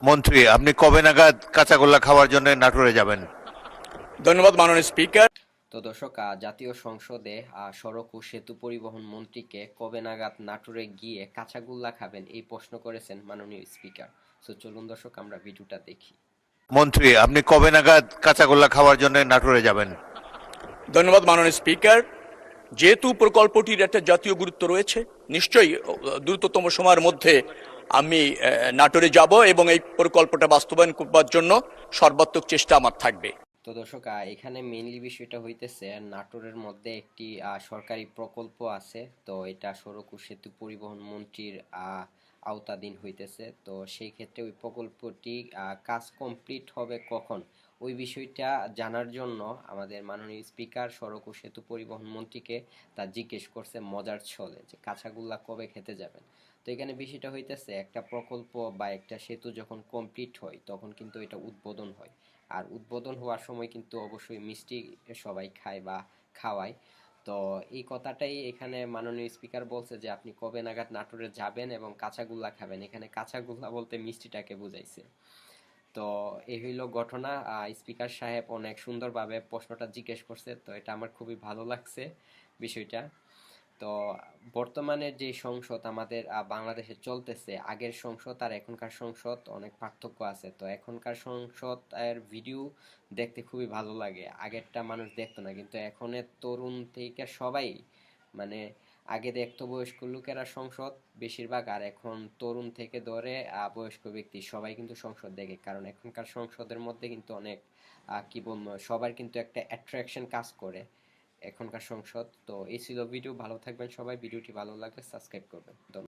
মন্ত্রী, আপনি কবে নাগাদ কাঁচাগোল্লা খাওয়ার জন্য নাটোরে যাবেন? ধন্যবাদ মাননীয় স্পিকার। তো দর্শক, জাতীয় সংসদে সড়ক ও সেতু পরিবহন মন্ত্রীকে কবে নাগাদ নাটোরে গিয়ে কাঁচাগোল্লা খাবেন এই প্রশ্ন করেছেন মাননীয় স্পিকার। তো চলুন দর্শক, আমরা ভিডিওটা দেখি। মন্ত্রী, আপনি কবে নাগাদ কাঁচাগোল্লা খাওয়ার জন্য নাটোরে যাবেন? ধন্যবাদ মাননীয় স্পিকার। যেহেতু প্রকল্পটির একটা জাতীয় গুরুত্ব রয়েছে, নিশ্চয়ই দ্রুততম সময়ের মধ্যে আমি নাটোরে যাব এবং এই প্রকল্পটা বাস্তবায়ন করবার জন্য সর্বাত্মক চেষ্টা আমার থাকবে। তো দর্শক, এখানে মেইনলি বিষয়টা হইতেছে নাটোরের মধ্যে একটি সরকারি প্রকল্প আছে। তো এটা সড়ক ও সেতু পরিবহন মন্ত্রীর আওতাধীন হইতেছে। তো সেই ক্ষেত্রে ওই প্রকল্পটি কাজ কমপ্লিট হবে কখন, ওই বিষয়টা জানার জন্য আমাদের মাননীয় স্পিকার সড়ক ও সেতু পরিবহন মন্ত্রীকে তা জিজ্ঞেস করছে মজার ছলে যে কাঁচাগোল্লা কবে খেতে যাবেন। তো এখানে বিষয়টা হইতেছে একটা প্রকল্প বা একটা সেতু যখন কমপ্লিট হয় তখন কিন্তু এটা উদ্বোধন হয়। আর উদ্বোধন হওয়ার সময় কিন্তু অবশ্যই মিষ্টি সবাই খায় বা খাওয়ায়। তো এই কথাটাই এখানে মাননীয় স্পিকার বলছে যে আপনি কবে নাগাদ নাটোরে যাবেন এবং কাঁচাগোল্লা খাবেন। এখানে কাঁচাগোল্লা বলতে মিষ্টিটাকে বুঝাইছে। তো এই হইল ঘটনা। স্পিকার সাহেব অনেক সুন্দরভাবে প্রশ্নটা জিজ্ঞেস করছে, তো এটা আমার খুবই ভালো লাগছে বিষয়টা। তো বর্তমানে যে সংসদ আমাদের বাংলাদেশে চলতেছে, আগের সংসদ আর এখনকার সংসদ অনেক পার্থক্য আছে। তো এখনকার সংসদ এর ভিডিও দেখতে খুবই ভালো লাগে, আগেরটা মানুষ দেখতো না, কিন্তু এখনের তরুণ থেকে সবাই মানে আগে দেখতো বয়স্ক লোকেরা সংসদ বেশিরভাগ, আর এখন তরুণ থেকে ধরে বয়স্ক ব্যক্তি সবাই কিন্তু সংসদ দেখে, কারণ এখনকার সংসদের মধ্যে কিন্তু অনেক কি বলবো, সবার কিন্তু একটা অ্যাট্রাকশন কাজ করে এখনকার সংসদ। তো এই ছিল ভিডিও, ভালো থাকবেন সবাই, ভিডিওটি ভালো লাগলে সাবস্ক্রাইব করবেন। ধন্যবাদ।